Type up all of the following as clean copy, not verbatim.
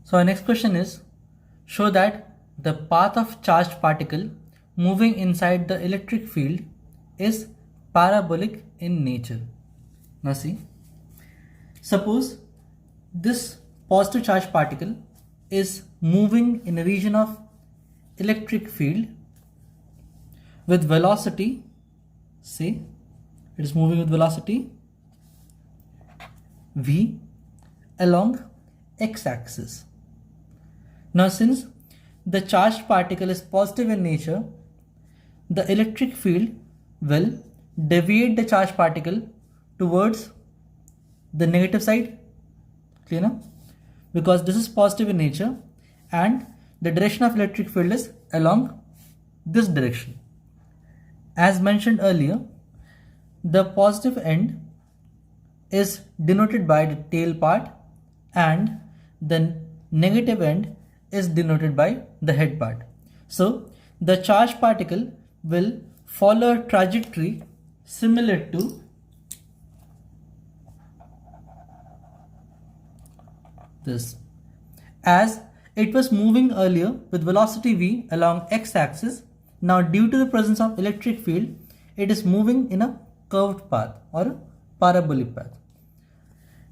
So our next question is, show that the path of charged particle moving inside the electric field is parabolic in nature. Now see, suppose this positive charged particle is moving in a region of electric field with velocity, say it is moving with velocity v along x-axis. Now since the charged particle is positive in nature, the electric field will deviate the charged particle towards the negative side, clear now? Because this is positive in nature and the direction of electric field is along this direction. As mentioned earlier, the positive end is denoted by the tail part and the negative end is denoted by the head part. So the charged particle will follow a trajectory similar to this. As it was moving earlier with velocity v along x-axis, now due to the presence of electric field, it is moving in a curved path or a parabolic path.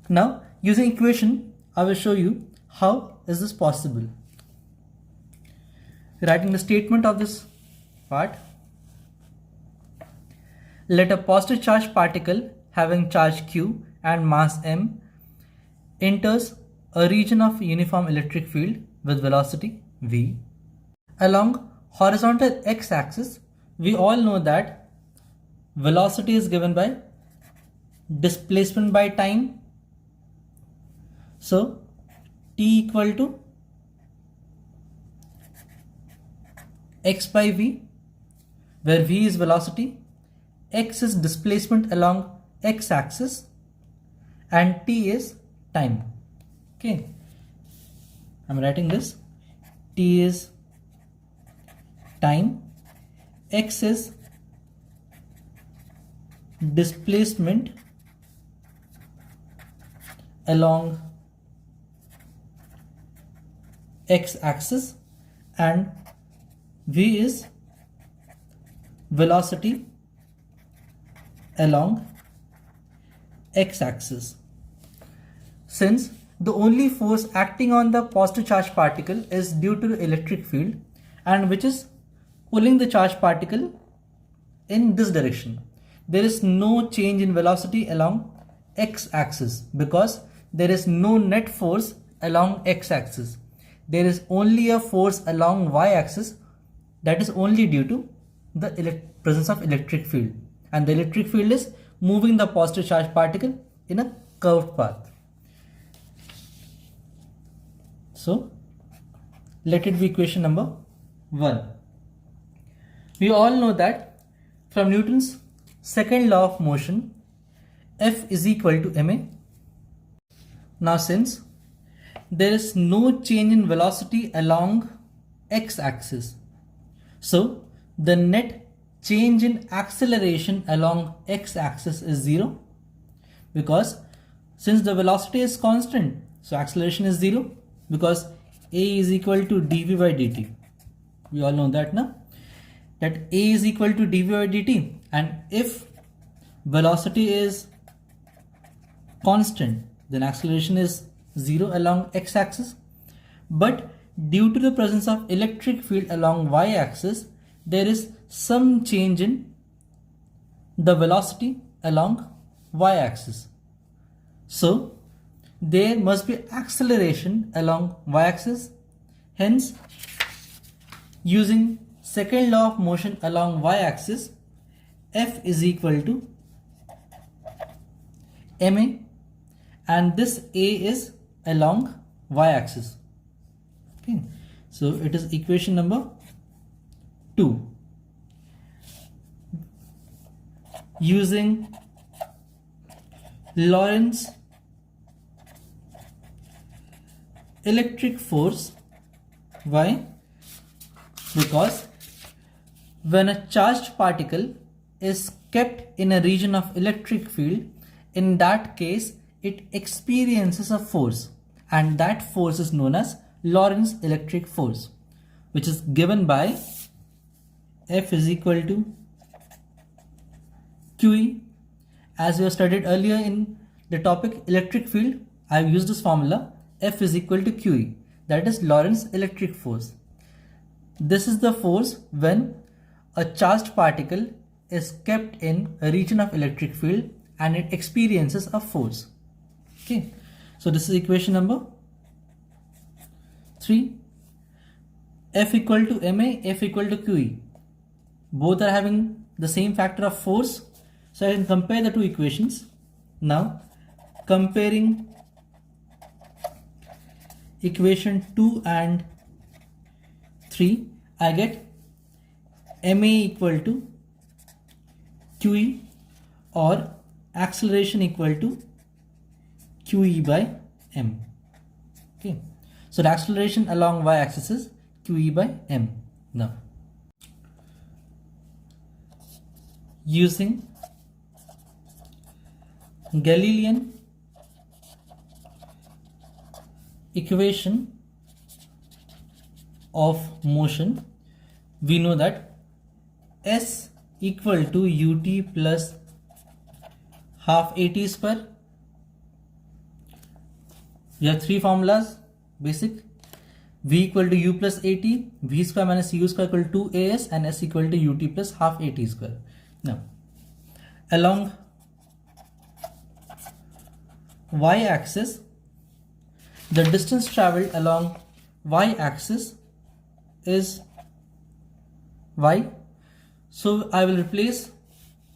Now using equation, I will show you how is this possible. Writing the statement of this part, let a positive charged particle having charge q and mass m enters a region of uniform electric field with velocity v. Along horizontal x-axis, we all know that velocity is given by displacement by time. So t equal to x by v, where v is velocity, x is displacement along x-axis and t is time. Okay, I'm writing this. T is time, x is displacement along x-axis and v is velocity along x-axis. Since the only force acting on the positive charged particle is due to the electric field and which is pulling the charged particle in this direction, there is no change in velocity along x-axis because there is no net force along x-axis. There is only a force along y-axis that is only due to the presence of electric field, and the electric field is moving the positive charged particle in a curved path. So let it be equation number 1. We all know that from Newton's second law of motion, F is equal to ma. Now since there is no change in velocity along x-axis, so the net change in acceleration along x-axis is 0, because since the velocity is constant, so acceleration is 0, because a is equal to dv by dt. We all know that now, that a is equal to dv by dt, and if velocity is constant, then acceleration is 0 along x-axis. But due to the presence of electric field along y-axis, there is some change in the velocity along y-axis. So there must be acceleration along y-axis. Hence, using second law of motion along y-axis, F is equal to ma, and this a is along y-axis. Okay, so it is equation number 2. Using Lorentz electric force. Why? Because when a charged particle is kept in a region of electric field, in that case it experiences a force, and that force is known as Lorentz electric force, which is given by F is equal to QE. As we have studied earlier in the topic electric field, I have used this formula, F is equal to QE, that is Lorentz electric force. This is the force when a charged particle is kept in a region of electric field and it experiences a force. Okay, so this is equation number 3. F equal to ma, F equal to QE. Both are having the same factor of force, so I can compare the two equations. Now comparing equation 2 and 3, I get ma equal to QE or acceleration equal to QE by m. Okay, so the acceleration along y-axis is QE by m. Now using Galilean equation of motion, we know that S equal to ut plus half at square. We have three formulas, basic. V equal to u plus at, v square minus u square equal to 2as, and s equal to ut plus half at square. Now along y-axis, the distance traveled along y-axis is y. So I will replace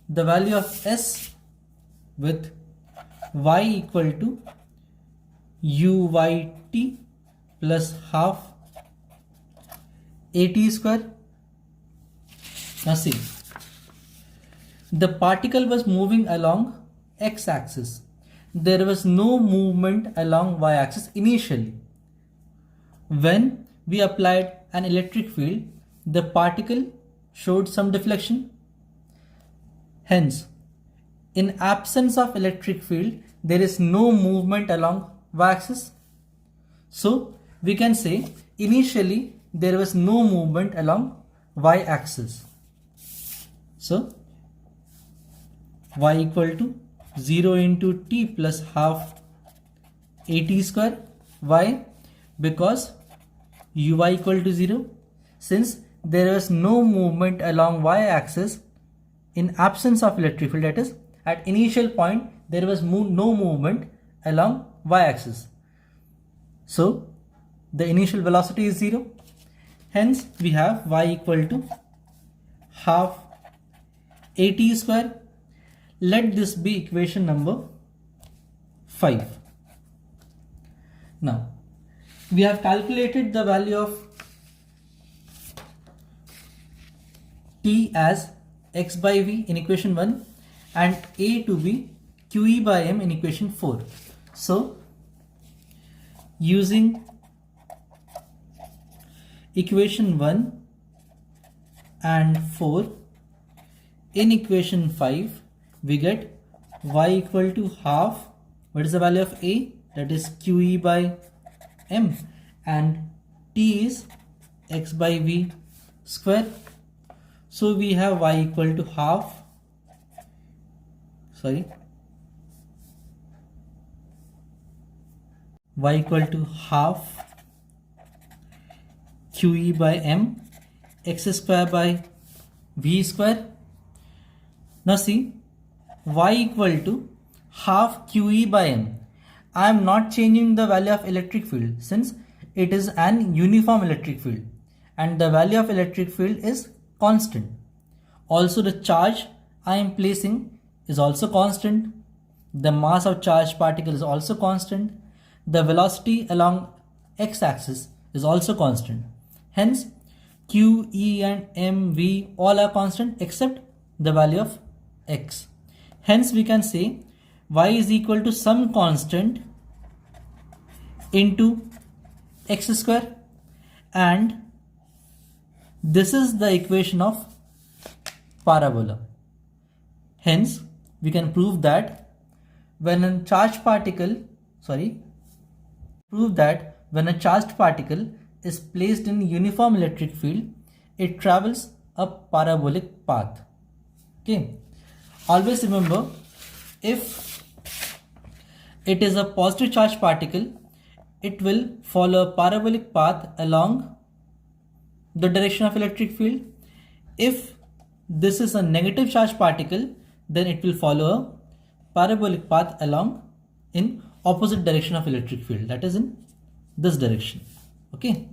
the value of s with y equal to uyt plus half at square. Now see, the particle was moving along x-axis. There was no movement along y-axis initially. When we applied an electric field, the particle showed some deflection. Hence, in absence of electric field, there is no movement along y-axis. So we can say initially there was no movement along y-axis. So y equal to 0 into t plus half at square. Why? Because uy equal to 0. Since there was no movement along y-axis in absence of electric field, that is at initial point there was no movement along y-axis. So the initial velocity is 0. Hence we have y equal to half at square. Let this be equation number 5. Now we have calculated the value of t as x by v in equation 1 and a to be QE by m in equation 4. So using equation 1 and 4, in equation 5 we get y equal to half, what is the value of a, that is QE by m, and t is x by v square. So we have y equal to half, y equal to half QE by m, x square by v square. Now see, y equal to half QE by m. I am not changing the value of electric field since it is an uniform electric field and the value of electric field is constant. Also the charge I am placing is also constant. The mass of charged particle is also constant. The velocity along x-axis is also constant. Hence Q, E and M, V all are constant except the value of x. Hence we can say y is equal to some constant into x square, and this is the equation of parabola. Hence we can prove that when a charged particle, when a charged particle is placed in uniform electric field, it travels a parabolic path. Okay. Always remember, if it is a positive charged particle, it will follow a parabolic path along the direction of electric field. If this is a negative charged particle, then it will follow a parabolic path along in opposite direction of electric field, that is in this direction. Okay.